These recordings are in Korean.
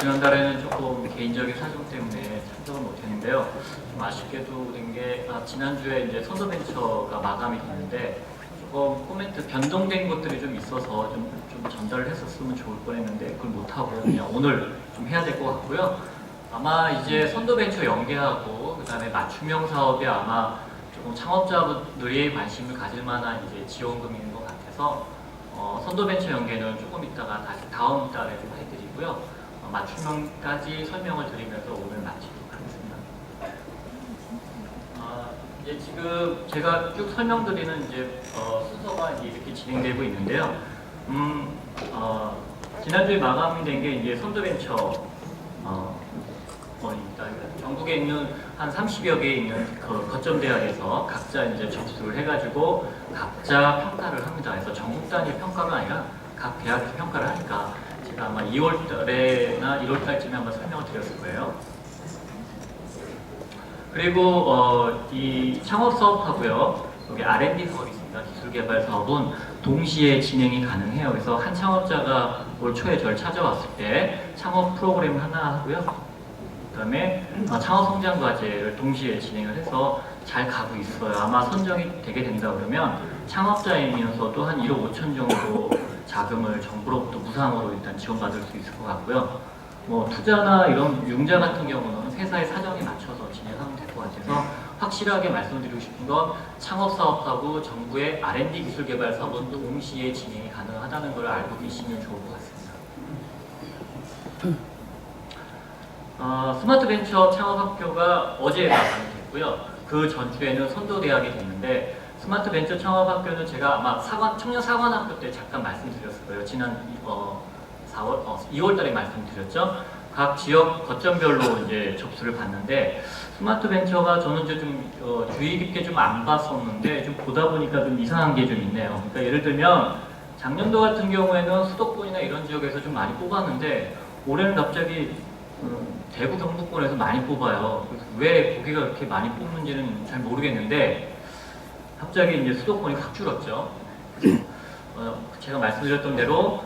지난달에는 조금 개인적인 사정 때문에 참석을 못했는데요. 좀 아쉽게도 된 게 지난주에 이제 선도벤처가 마감이 됐는데 조금 코멘트 변동된 것들이 좀 있어서 좀 전달을 했었으면 좋을 뻔했는데 그걸 못하고 그냥 오늘 좀 해야 될 것 같고요. 아마 이제 선도벤처 연계하고 그다음에 맞춤형 사업에 아마 조금 창업자분들이 관심을 가질 만한 이제 지원금인 것 같아서 선도벤처 연계는 조금 있다가 다시 다음 달에 좀 해드리고요. 맞춤형까지 설명을 드리면서 오늘 마치도록 하겠습니다. 이제 지금 제가 쭉 설명드리는 이제 순서가 이제 이렇게 진행되고 있는데요. 지난주에 마감이 된 게 이제 선도벤처 전국에 있는 한 30여 개 있는 그 거점 대학에서 각자 이제 접수를 해가지고 각자 평가를 합니다. 그래서 전국 단위 평가가 아니라 각 대학에서 평가를 하니까 제가 아마 2월달에나 1월달쯤에 한번 설명을 드렸을 거예요. 그리고 이 창업 사업하고요, 여기 R&D 사업이 있습니다. 기술개발 사업은 동시에 진행이 가능해요. 그래서 한 창업자가 올 초에 저를 찾아왔을 때 창업 프로그램 하나 하고요. 그다음에 창업 성장 과제를 동시에 진행을 해서 잘 가고 있어요. 아마 선정이 되게 된다 그러면 창업자이면서도 한 1억 5천 정도 자금을 정부로부터 무상으로 일단 지원받을 수 있을 것 같고요. 뭐 투자나 이런 융자 같은 경우는 회사의 사정에 맞춰서 진행하면 될 것 같아서 확실하게 말씀드리고 싶은 건 창업 사업하고 정부의 R&D 기술 개발 사업은 동시에 진행이 가능하다는 걸 알고 계시면 좋을 것 같습니다. 스마트 벤처 창업학교가 어제 마감이 됐고요. 그 전주에는 선도대학이 됐는데 스마트 벤처 창업학교는 제가 아마 청년 사관학교 때 잠깐 말씀드렸을 거예요. 지난 2월 달에 말씀드렸죠. 각 지역 거점별로 이제 접수를 받는데 스마트 벤처가 저는 이제 좀 주의 깊게 좀 안 봤었는데 좀 보다 보니까 좀 이상한 게 좀 있네요. 그러니까 예를 들면 작년도 같은 경우에는 수도권이나 이런 지역에서 좀 많이 뽑았는데 올해는 갑자기 대구 경북권에서 많이 뽑아요. 그래서 왜 거기가 그렇게 많이 뽑는지는 잘 모르겠는데 갑자기 이제 수도권이 확 줄었죠. 제가 말씀드렸던 대로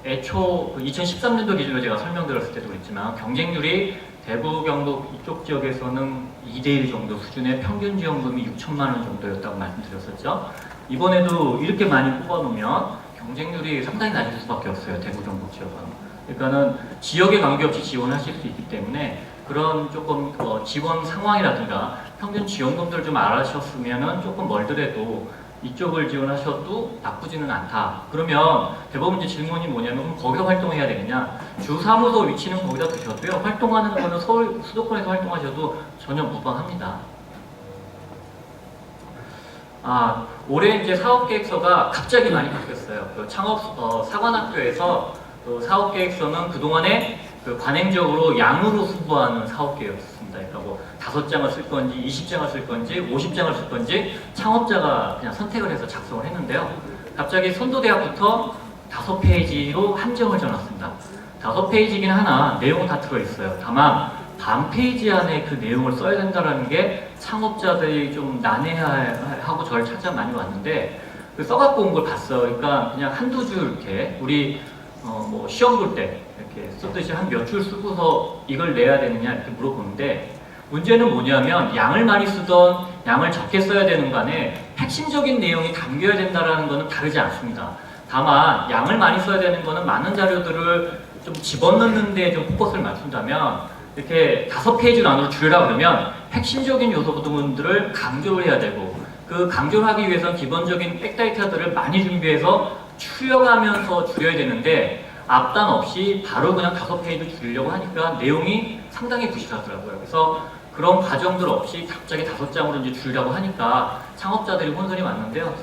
애초 2013년도 기준으로 제가 설명드렸을 때도 그랬지만 경쟁률이 대구 경북 이쪽 지역에서는 2대1 정도 수준의 평균 지원금이 6천만 원 정도였다고 말씀드렸었죠. 이번에도 이렇게 많이 뽑아놓으면 경쟁률이 상당히 낮을 수밖에 없어요. 대구 경북 지역은. 그러니까는 지역에 관계없이 지원하실 수 있기 때문에 그런 조금 지원 상황이라든가 평균 지원금들을 좀 알아주셨으면은 조금 멀더라도 이쪽을 지원하셔도 나쁘지는 않다. 그러면 대부분 이제 질문이 뭐냐면 그럼 거기서 활동해야 되느냐? 주 사무소 위치는 거기다 두셔도요. 활동하는 거는 서울 수도권에서 활동하셔도 전혀 무방합니다. 올해 이제 사업계획서가 갑자기 많이 바뀌었어요. 그 창업 사관학교에서 사업계획서는 그동안에 관행적으로 양으로 승부하는 사업계획이었습니다. 그러니까 뭐 5장을 쓸 건지 20장을 쓸 건지 50장을 쓸 건지 창업자가 그냥 선택을 해서 작성을 했는데요. 갑자기 선도대학부터 5페이지로 한정을 지어놨습니다. 5페이지긴 하나 내용은 다 들어있어요. 다만 반 페이지 안에 그 내용을 써야 된다는 게 창업자들이 좀 난해하고 저를 찾아 많이 왔는데 써갖고 온 걸 봤어요. 그러니까 그냥 한두 줄 이렇게 우리 뭐 시험 볼 때 이렇게 썼듯이 한 몇 줄 쓰고서 이걸 내야 되느냐 이렇게 물어보는데 문제는 뭐냐면 양을 많이 쓰던 양을 적게 써야 되는 간에 핵심적인 내용이 담겨야 된다는 것은 다르지 않습니다. 다만 양을 많이 써야 되는 것은 많은 자료들을 좀 집어넣는 데 좀 포커스를 맞춘다면 이렇게 5페이지 안으로 줄이라 그러면 핵심적인 요소 부분들을 강조를 해야 되고 그 강조를 하기 위해서는 기본적인 백데이터들을 많이 준비해서 추려가면서 줄여야 되는데 앞단 없이 바로 그냥 5페이지 줄이려고 하니까 내용이 상당히 부실하더라고요. 그래서 그런 과정들 없이 갑자기 5장으로 이제 줄이려고 하니까 창업자들이 혼선이 왔는데요.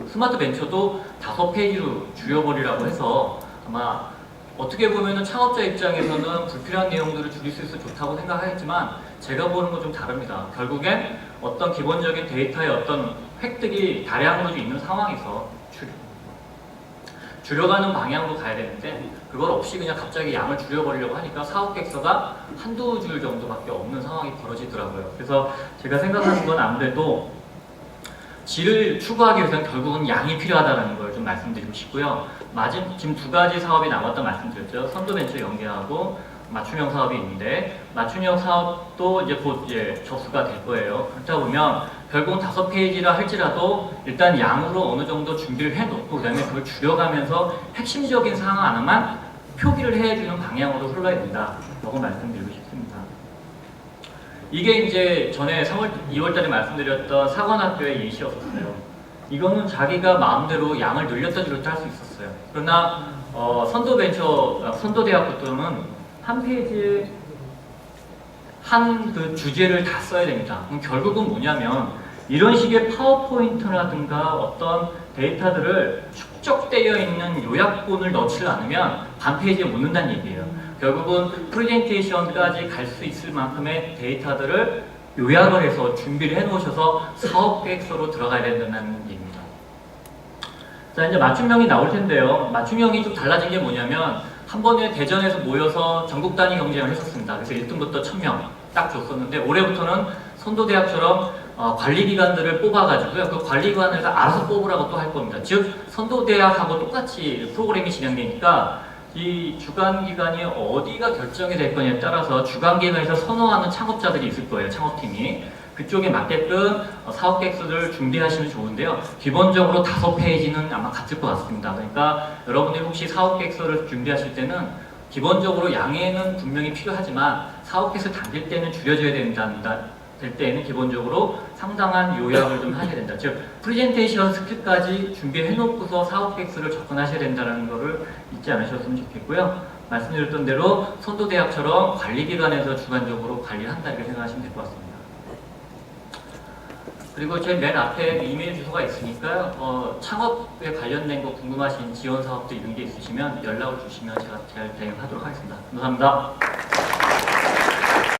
스마트 벤처도 5페이지로 줄여버리라고 해서 아마 어떻게 보면은 창업자 입장에서는 불필요한 내용들을 줄일 수 있어서 좋다고 생각하겠지만 제가 보는 건 좀 다릅니다. 결국엔 어떤 기본적인 데이터의 어떤 획득이 다량으로 있는 상황에서 줄여가는 방향으로 가야 되는데 그걸 없이 그냥 갑자기 양을 줄여버리려고 하니까 사업계획서가 한두 줄 정도밖에 없는 상황이 벌어지더라고요. 그래서 제가 생각하는 건 아무래도 질을 추구하기 위해서는 결국은 양이 필요하다는 걸 좀 말씀드리고 싶고요. 지금 두 가지 사업이 남았다 말씀드렸죠. 선도벤처 연계하고 맞춤형 사업이 있는데 맞춤형 사업도 이제 곧 접수가 될 거예요. 그렇다 보면 결국은 5페이지라 할지라도 일단 양으로 어느 정도 준비를 해놓고 그다음에 그걸 줄여가면서 핵심적인 사항 하나만 표기를 해주는 방향으로 흘러야 된다라고 말씀드리고 싶습니다. 이게 이제 전에 2월달에 말씀드렸던 사관학교의 예시였었어요. 이거는 자기가 마음대로 양을 늘렸다 줄였다 할 수 있었어요. 그러나 선도대학교는 한 페이지에 한 그 주제를 다 써야 됩니다. 그럼 결국은 뭐냐면 이런 식의 파워포인트라든가 어떤 데이터들을 축적되어 있는 요약본을 넣지 않으면 반 페이지에 못 넣는다는 얘기예요. 결국은 프레젠테이션까지 갈 수 있을 만큼의 데이터들을 요약을 해서 준비를 해놓으셔서 사업계획서로 들어가야 된다는 얘기입니다. 자, 이제 맞춤형이 나올 텐데요. 맞춤형이 좀 달라진 게 뭐냐면 한 번에 대전에서 모여서 전국 단위 경쟁을 했었습니다. 그래서 1등부터 1000명 딱 줬었는데 올해부터는 선도대학처럼 관리기관들을 뽑아가지고요. 그 관리기관에서 알아서 뽑으라고 또 할 겁니다. 즉 선도대학하고 똑같이 프로그램이 진행되니까 이 주관기관이 어디가 결정이 될 거냐에 따라서 주관기관에서 선호하는 창업자들이 있을 거예요. 창업팀이. 그쪽에 맞게끔 사업계획서를 준비하시면 좋은데요. 기본적으로 5페이지는 아마 같을 것 같습니다. 그러니까 여러분들이 혹시 사업계획서를 준비하실 때는 기본적으로 양해는 분명히 필요하지만 사업계획서 담길 때는 줄여줘야 될 때에는 기본적으로 상당한 요약을 좀 하셔야 된다. 즉 프레젠테이션 스킬까지 준비해놓고서 사업계획서를 접근하셔야 된다는 것을 잊지 않으셨으면 좋겠고요. 말씀드렸던 대로 선도대학처럼 관리기관에서 주관적으로 관리를 한다 이렇게 생각하시면 될 것 같습니다. 그리고 제 맨 앞에 이메일 주소가 있으니까요. 창업에 관련된 거 궁금하신 지원 사업도 이런 게 있으시면 연락을 주시면 제가 잘 대응하도록 하겠습니다. 감사합니다.